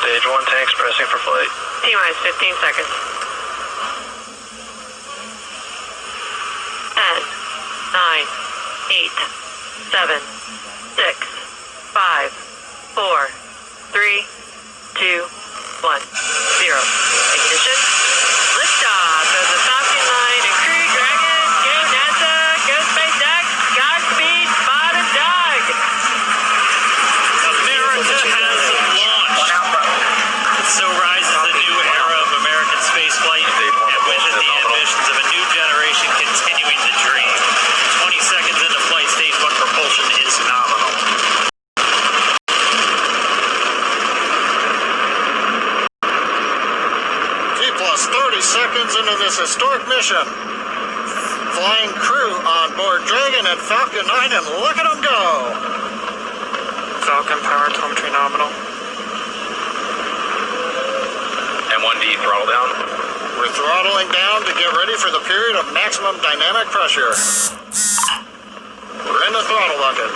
Stage 1 tanks pressing for flight. T-minus 15 seconds. 10, 9, 8, 7, 6, 5, 4, 3, 2, 1, 0. Ignition. Liftoff of the Falcon 9 and Crew Dragon. Go NASA. Go SpaceX. Godspeed. Bob and Doug. America has launched. So rises the new era of American spaceflight, and with it the ambitions of a new generation continuing the dream. 20 seconds into flight, stage 1 propulsion is nominal. Plus 30 seconds into this historic mission. Flying crew on board Dragon and Falcon 9, and look at them go. Falcon power telemetry nominal. M1D throttle down. We're throttling down to get ready for the period of maximum dynamic pressure. We're in the throttle bucket.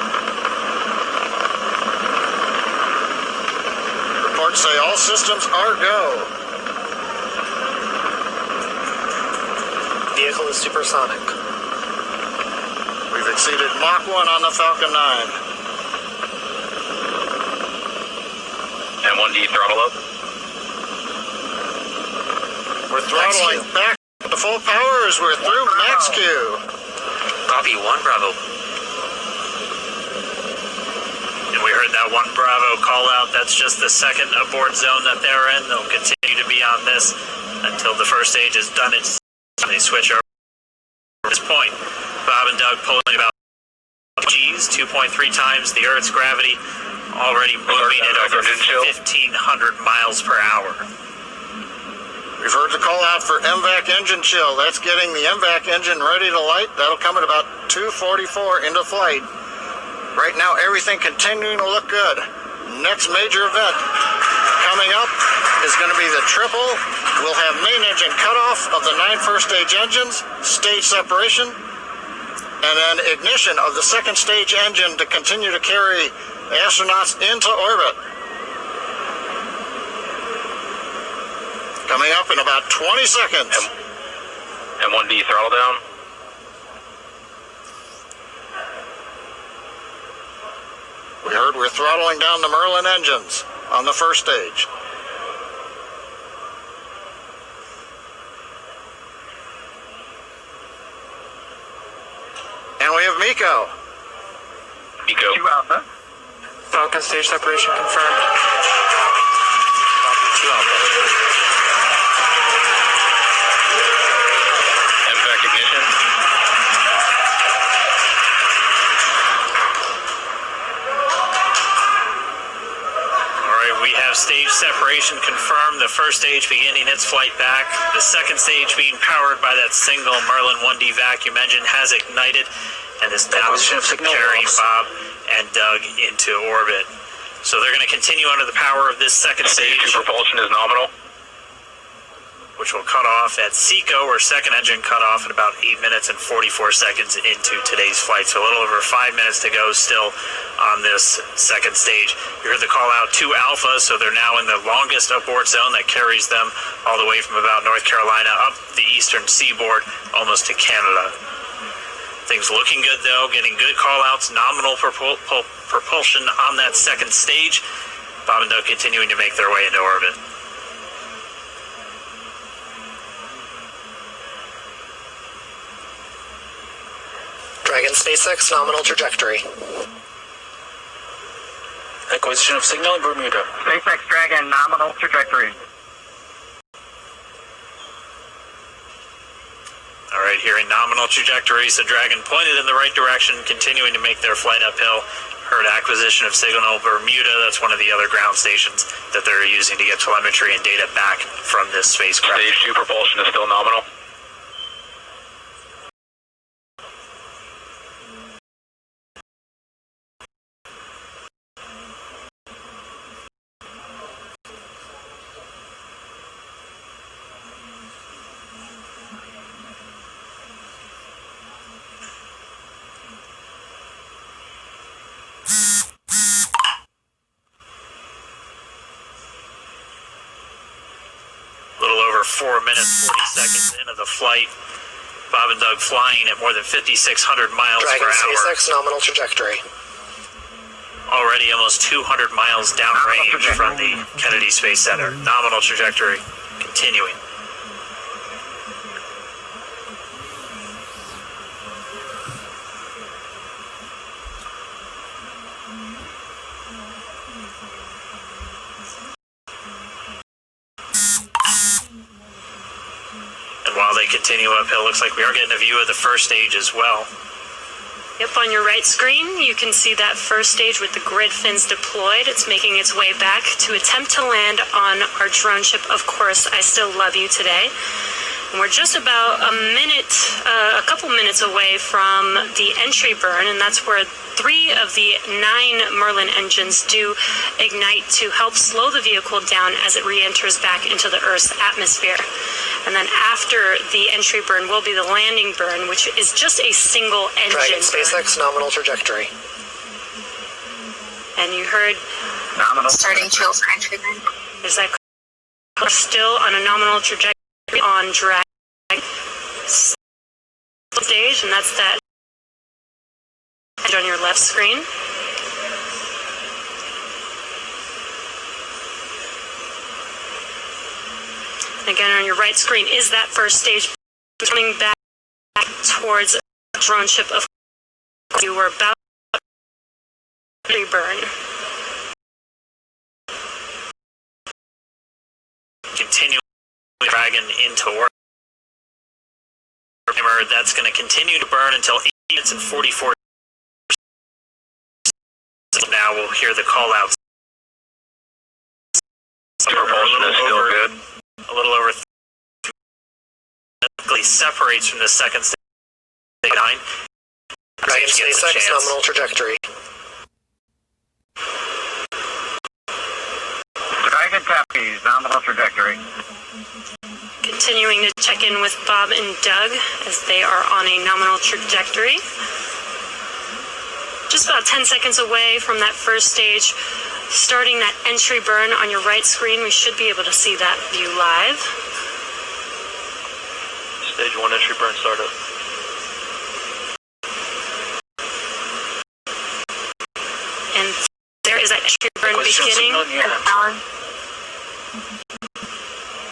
Reports say all systems are go. Vehicle is supersonic. We've exceeded Mach 1 on the Falcon 9. M1D throttle up. We're throttling back to full power as we're through max Q. Copy 1 Bravo. And we heard that 1 Bravo call out. That's just the second abort zone that they're in. They'll continue to be on this until the first stage has done its. They switch over. At this point, Bob and Doug pulling about G's, 2.3 times the Earth's gravity, already moving at over 1,500 miles per hour. We've heard the call out for MVAC engine chill. That's getting the MVAC engine ready to light. That'll come at about 2:44 into flight. Right now, everything continuing to look good. Next major event coming up is going to be the triple. We'll have main engine cutoff of the 9 first stage engines, stage separation, and then ignition of the second stage engine to continue to carry astronauts into orbit. Coming up in about 20 seconds. M1D throttle down. We heard we're throttling down the Merlin engines on the first stage. And we have MECO. MECO. 2 Alpha. Falcon stage separation confirmed. Copy 2 Alpha. MVAC ignition. We have stage separation confirmed, the first stage beginning its flight back. The second stage being powered by that single Merlin 1D vacuum engine has ignited and is now carrying Bob and Doug into orbit. So they're going to continue under the power of this second stage. Stage 2 propulsion is nominal. Which will cut off at SECO, or second engine cut off, at about 8 minutes and 44 seconds into today's flight. So a little over 5 minutes to go still on this second stage. You heard the call out 2 Alpha, so they're now in the longest abort zone that carries them all the way from about North Carolina up the eastern seaboard, almost to Canada. Things looking good though, getting good call outs, nominal propulsion on that second stage. Bob and Doug continuing to make their way into orbit. Dragon SpaceX nominal trajectory. Acquisition of signal in Bermuda. SpaceX Dragon nominal trajectory. All right, hearing nominal trajectories, the Dragon pointed in the right direction, continuing to make their flight uphill. Heard acquisition of signal Bermuda. That's one of the other ground stations that they're using to get telemetry and data back from this spacecraft. Stage 2 propulsion is still nominal. 4 minutes, 40 seconds into the flight. Bob and Doug flying at more than 5,600 miles Dragon per hour. SpaceX nominal trajectory. Already almost 200 miles downrange from the Kennedy Space Center. Nominal trajectory continuing. And while they continue uphill, looks like we are getting a view of the first stage as well. Yep, on your right screen, you can see that first stage with the grid fins deployed. It's making its way back to attempt to land on our drone ship, Of Course I Still Love You today. And we're just about a couple minutes away from the entry burn, and that's where 3 of the 9 Merlin engines do ignite to help slow the vehicle down as it re-enters back into the Earth's atmosphere. And then after the entry burn will be the landing burn, which is just a single engine Dragon burn. SpaceX nominal trajectory. And you heard Nominal. Starting chill for entry burn. is that still on a nominal trajectory on Dragon stage, and that's that on your left screen. Again, on your right screen is that first stage coming back towards drone ship. Of course, you were about to burn. Continuing Dragon into work. That's going to continue to burn until 8 minutes and 44 seconds. Now we'll hear the call outs. Propulsion is still good. A little over separates from the second stage 9. Dragon Gets a SpaceX chance. nominal trajectory. Dragon Tappies, nominal trajectory. Continuing to check in with Bob and Doug as they are on a nominal trajectory. Just about 10 seconds away from that first stage, starting that entry burn on your right screen. We should be able to see that view live. Stage 1 entry burn startup. And there is that entry burn beginning. Alan.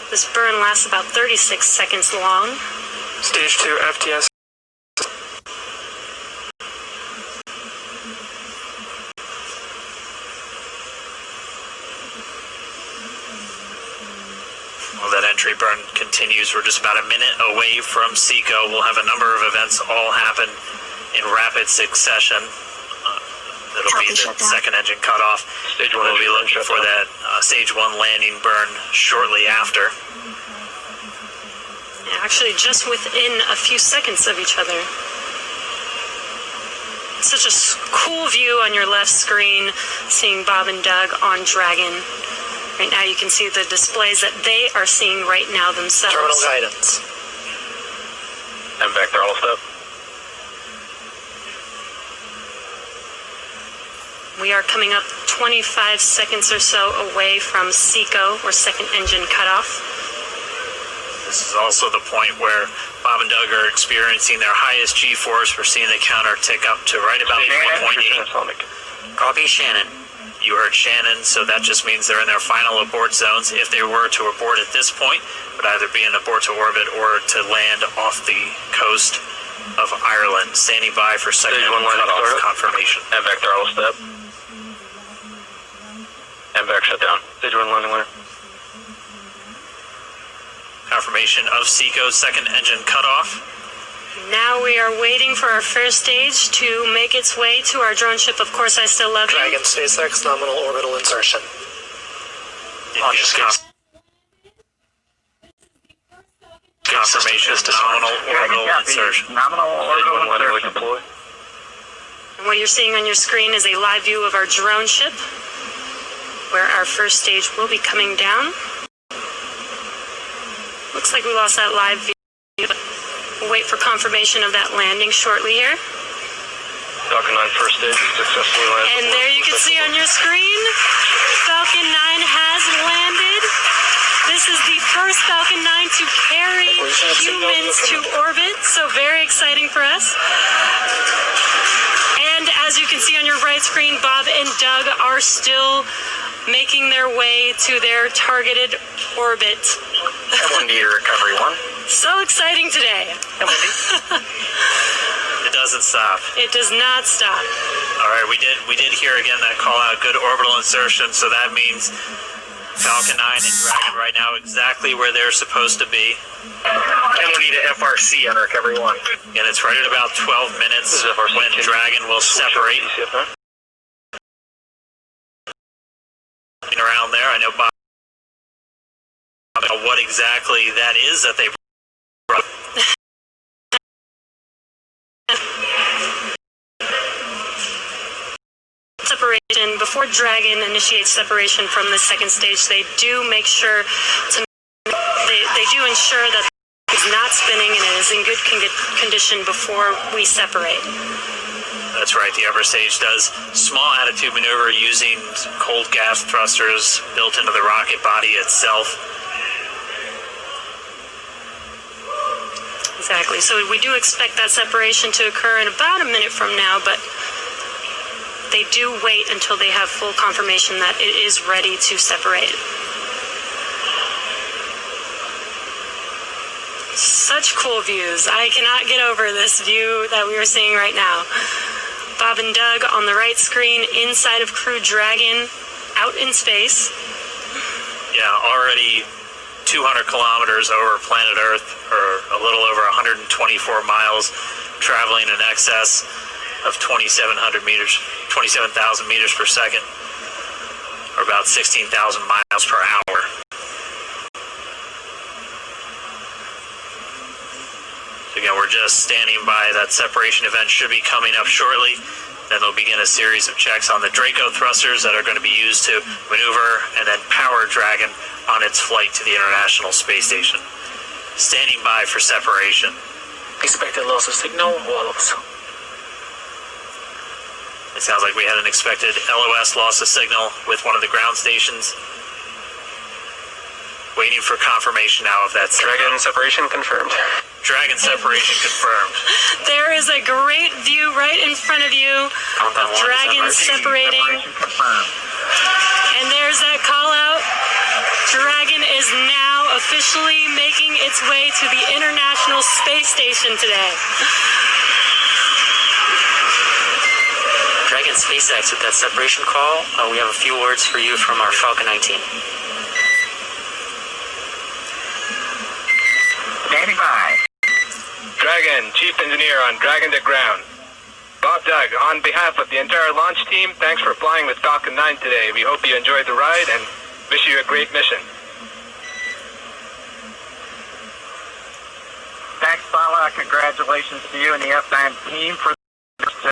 This burn lasts about 36 seconds long. Stage 2 FTS. Well, that entry burn continues. We're just about a minute away from SECO. We'll have a number of events all happen in rapid succession. That'll be Copy, the shutdown. second engine cutoff. Stage 1 We'll be entry burn looking for shutdown. that stage 1 landing burn shortly after. Actually, just within a few seconds of each other. Such a cool view on your left screen, seeing Bob and Doug on Dragon. Right now you can see the displays that they are seeing right now themselves. Terminal guidance. MVAC throttle step. We are coming up 25 seconds or so away from SECO, or second engine cutoff. This is also the point where Bob and Doug are experiencing their highest G-force. We're seeing the counter tick up to right about 1.8. Copy, Shannon. You heard Shannon, so that just means they're in their final abort zones. If they were to abort at this point, it would either be an abort to orbit or to land off the coast of Ireland. Standing by for second Stage 1 landing cutoff startup. confirmation. MVAC throttle step. MVAC shutdown. Stage 1 landing winner. Confirmation of SECO's second engine cutoff. Now we are waiting for our first stage to make its way to our drone ship. Of Course I Still Love You. Dragon SpaceX nominal orbital insertion. Confirmation of nominal orbital insertion. Nominal Stage 1 orbital landing insertion. deploy. And what you're seeing on your screen is a live view of our drone ship, where our first stage will be coming down. Looks like we lost that live view, but we'll wait for confirmation of that landing shortly here. Falcon 9 first stage successfully landed. And there you can see on your screen, Falcon 9 has landed. This is the first Falcon 9 to carry humans to orbit, so very exciting for us. And as you can see on your right screen, Bob and Doug are still making their way to their targeted orbit. M1D to recovery 1. So exciting today. It doesn't stop. It does not stop. All right, we did hear again that call out, good orbital insertion, so that means Falcon 9 and Dragon right now exactly where they're supposed to be. M1D to FRC on recovery 1. And it's right at about 12 minutes when Dragon will separate. Around there, I know Bob, what exactly that is that they brought. Separation, before Dragon initiates separation from the second stage, they do make sure to they do ensure that it's not spinning and it is in good condition before we separate. That's right, the upper stage does small attitude maneuver using cold gas thrusters built into the rocket body itself. Exactly, so we do expect that separation to occur in about a minute from now, but they do wait until they have full confirmation that it is ready to separate. Such cool views. I cannot get over this view that we are seeing right now. Bob and Doug on the right screen, inside of Crew Dragon, out in space. Yeah, already 200 kilometers over planet Earth, or a little over 124 miles, traveling in excess of 2,700 meters, 27,000 meters per second, or about 16,000 miles per hour. Again, we're just standing by. That separation event should be coming up shortly. Then they'll begin a series of checks on the Draco thrusters that are going to be used to maneuver and then power Dragon on its flight to the International Space Station. Standing by for separation. Expected loss of signal, wallops. It sounds like we had an expected LOS loss of signal with one of the ground stations. Waiting for confirmation now of that signal. Dragon separation confirmed. Dragon separation confirmed. There is a great view right in front of you of Dragon separating. Separation confirmed. And there's that call out. Dragon is now officially making its way to the International Space Station today. Dragon SpaceX with that separation call. We have a few words for you from our Falcon 9 team. Standing by. Dragon, Chief Engineer on Dragon to Ground. Bob Doug, on behalf of the entire launch team, thanks for flying with Falcon 9 today. We hope you enjoyed the ride and wish you a great mission. Thanks, Bala. Congratulations to you and the F9 team for